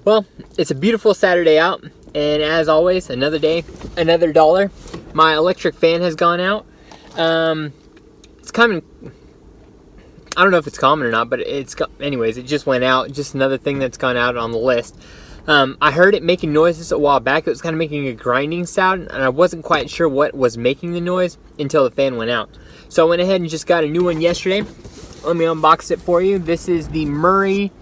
Well, it's a beautiful Saturday out, and as always, another day, another dollar. My electric fan has gone out. It's common. I don't know if it's common or not, but anyways, it just went out. Just another thing that's gone out on the list. I heard it making noises a while back. It was kind of making a grinding sound, and I wasn't quite sure what was making the noise until the fan went out. So I went ahead and just got a new one yesterday. Let me unbox it for you. This is the Murray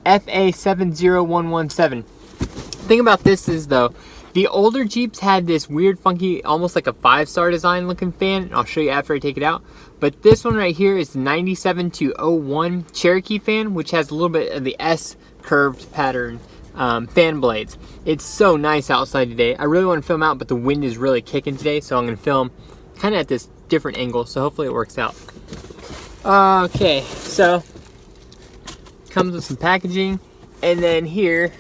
FA70117. The thing about this is, though, the older Jeeps had this weird, funky, almost like a 5-star design looking fan. I'll show you after I take it out. But this one right here is the 97-01 Cherokee fan, which has a little bit of the S curved pattern fan blades. It's so nice outside today. I really want to film out, but the wind is really kicking today, so I'm going to film kind of at this different angle, so hopefully it works out. Okay, so comes with some packaging, and then here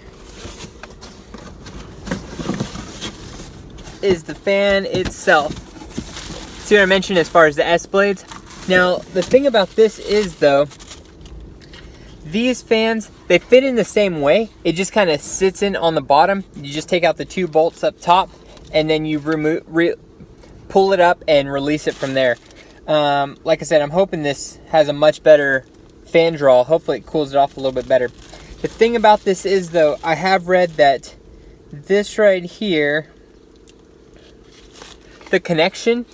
is the fan itself. See what I mentioned as far as the S blades? Now, the thing about this is, though, these fans, they fit in the same way. It just kind of sits in on the bottom. You just take out the 2 bolts up top, and then you pull it up and release it from there. Like I said, I'm hoping this has a much better fan draw. Hopefully it cools it off a little bit better. The thing about this is, though, I have read that this right here, the connection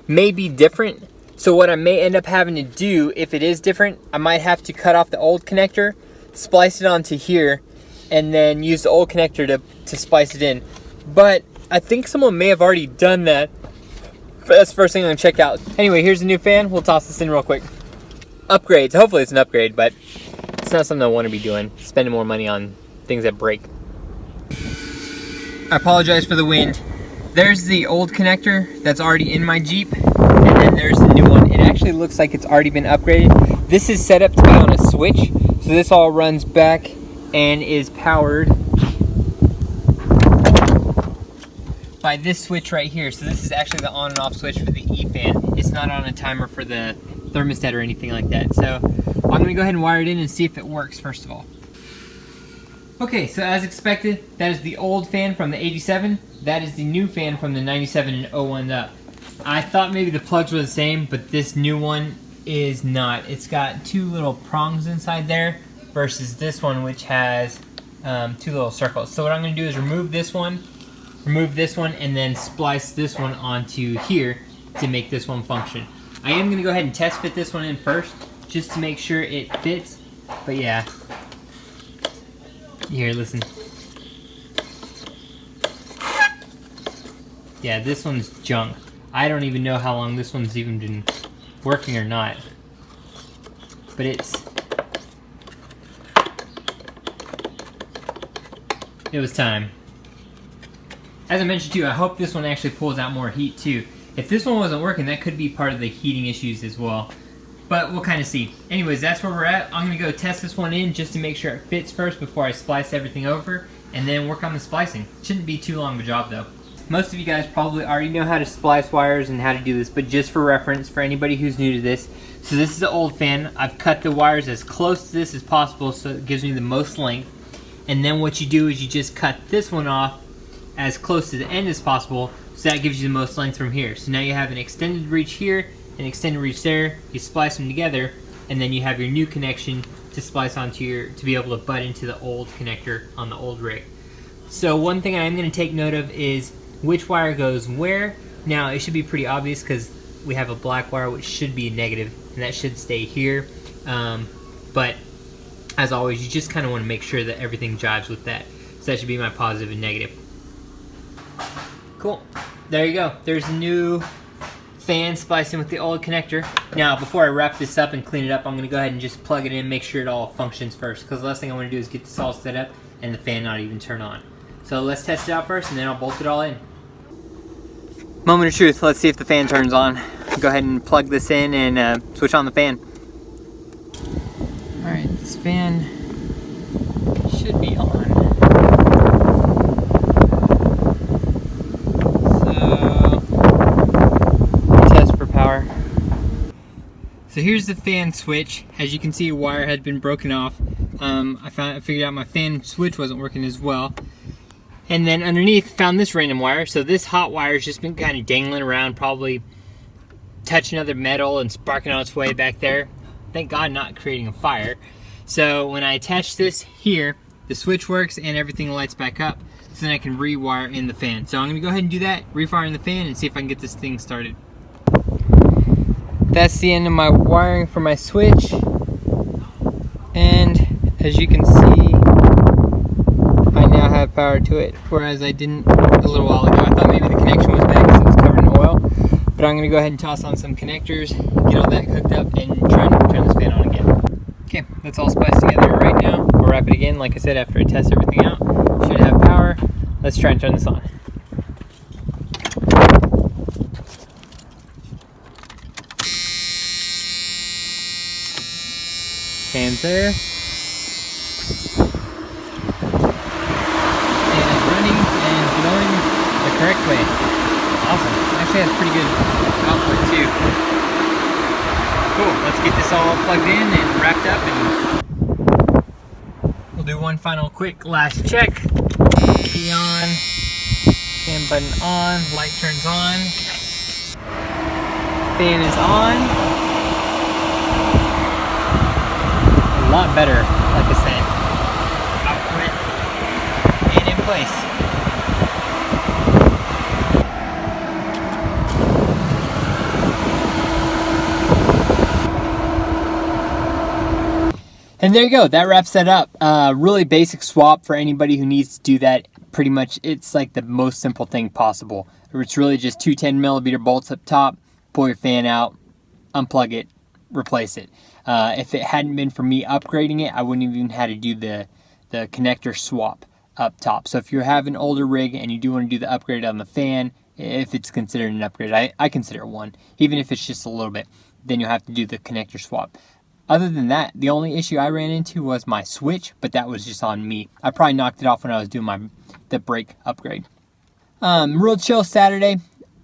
may be different. So what I may end up having to do, if it is different, I might have to cut off the old connector, splice it onto here, and then use the old connector to splice it in. But I think someone may have already done that. That's the first thing I'm gonna check out. Anyway, here's the new fan. We'll toss this in real quick. Upgrades. Hopefully it's an upgrade, but it's not something I want to be doing. Spending more money on things that break. I apologize for the wind. There's the old connector that's already in my Jeep, and then there's the new one. It actually looks like it's already been upgraded. This is set up to be on a switch, so this all runs back and is powered by this switch right here. So this is actually the on and off switch for the E-fan. It's not on a timer for the thermostat or anything like that. So I'm gonna go ahead and wire it in and see if it works first of all. Okay, so as expected, that is the old fan from the 87. That is the new fan from the 97 and 01 up. I thought maybe the plugs were the same, but this new one is not. It's got 2 little prongs inside there versus this one, which has 2 little circles. So what I'm gonna do is remove this one, and then splice this one onto here to make this one function. I am gonna go ahead and test fit this one in first, just to make sure it fits, but yeah. Here, listen. Yeah, this one's junk. I don't even know how long this one's even been working or not. But it was time. As I mentioned too, I hope this one actually pulls out more heat too. If this one wasn't working, that could be part of the heating issues as well. But we'll kind of see. Anyways, that's where we're at. I'm going to go test this one in just to make sure it fits first before I splice everything over, and then work on the splicing. Shouldn't be too long of a job though. Most of you guys probably already know how to splice wires and how to do this, but just for reference, for anybody who's new to this, so this is the old fan. I've cut the wires as close to this as possible so it gives me the most length. And then what you do is you just cut this one off as close to the end as possible, so that gives you the most length from here. So now you have an extended reach here, an extended reach there, you splice them together, and then you have your new connection to splice onto to be able to butt into the old connector on the old rig. So one thing I am going to take note of is which wire goes where. Now it should be pretty obvious because we have a black wire which should be negative, and that should stay here. But as always, you just kind of want to make sure that everything jives with that. So that should be my positive and negative. Cool. There you go. There's a new fan splicing with the old connector. Now before I wrap this up and clean it up, I'm going to go ahead and just plug it in, make sure it all functions first, because the last thing I want to do is get this all set up and the fan not even turn on. So let's test it out first, and then I'll bolt it all in. Moment of truth. Let's see if the fan turns on. Go ahead and plug this in and switch on the fan. Alright, this fan should be on. So, test for power. So here's the fan switch. As you can see, a wire had been broken off. I figured out my fan switch wasn't working as well. And then underneath, found this random wire. So this hot wire's just been kind of dangling around, probably touching other metal and sparking on its way back there. Thank God not creating a fire. So when I attach this here, the switch works and everything lights back up. So then I can rewire in the fan. So I'm gonna go ahead and do that, refire in the fan, and see if I can get this thing started. That's the end of my wiring for my switch. And as you can see, I now have power to it, whereas I didn't a little while ago. I thought maybe the connection was bad because it was covered in oil. But I'm gonna go ahead and toss on some connectors, get all that hooked up, and try to turn this fan on again. Okay, that's all spliced together right now. We'll wrap it again, like I said, after I test everything out. Should have power. Let's try and turn this on. Fan's there. And it's running and blowing the correct way. Awesome. Actually has pretty good output too. Cool. Let's get this all plugged in and wrapped up, and we'll do one final quick last check. Key on, fan button on, light turns on, fan is on. A lot better, like I said. Output and in place. And there you go, that wraps that up. Really basic swap for anybody who needs to do that. Pretty much, it's like the most simple thing possible. It's really just two 10mm bolts up top, pull your fan out, unplug it, replace it. If it hadn't been for me upgrading it, I wouldn't even have to do the connector swap up top. So if you have an older rig and you do want to do the upgrade on the fan, if it's considered an upgrade, I consider one, even if it's just a little bit, then you'll have to do the connector swap. Other than that, the only issue I ran into was my switch, but that was just on me. I probably knocked it off when I was doing the brake upgrade. Real chill Saturday.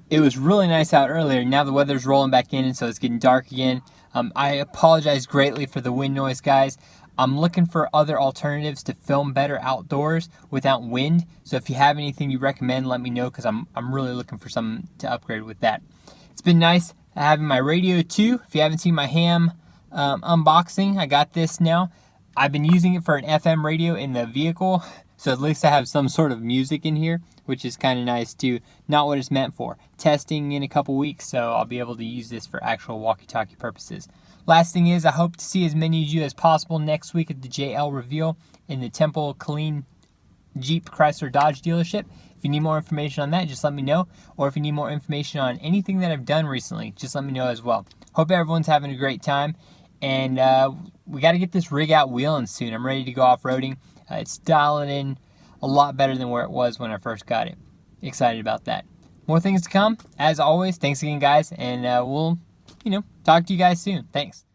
It was really nice out earlier. Now the weather's rolling back in, and so it's getting dark again. I apologize greatly for the wind noise, guys. I'm looking for other alternatives to film better outdoors without wind. So if you have anything you recommend, let me know, because I'm really looking for something to upgrade with that. It's been nice having my radio too. If you haven't seen my ham unboxing, I got this now. I've been using it for an FM radio in the vehicle, so at least I have some sort of music in here, which is kind of nice too. Not what it's meant for. Testing in a couple weeks, so I'll be able to use this for actual walkie-talkie purposes. Last thing is, I hope to see as many of you as possible next week at the JL reveal in the Temple Killeen Jeep Chrysler Dodge dealership. If you need more information on that, just let me know. Or if you need more information on anything that I've done recently, just let me know as well. Hope everyone's having a great time. And we got to get this rig out wheeling soon. I'm ready to go off-roading. It's dialing in a lot better than where it was when I first got it. Excited about that. More things to come. As always, thanks again, guys. And we'll, talk to you guys soon. Thanks.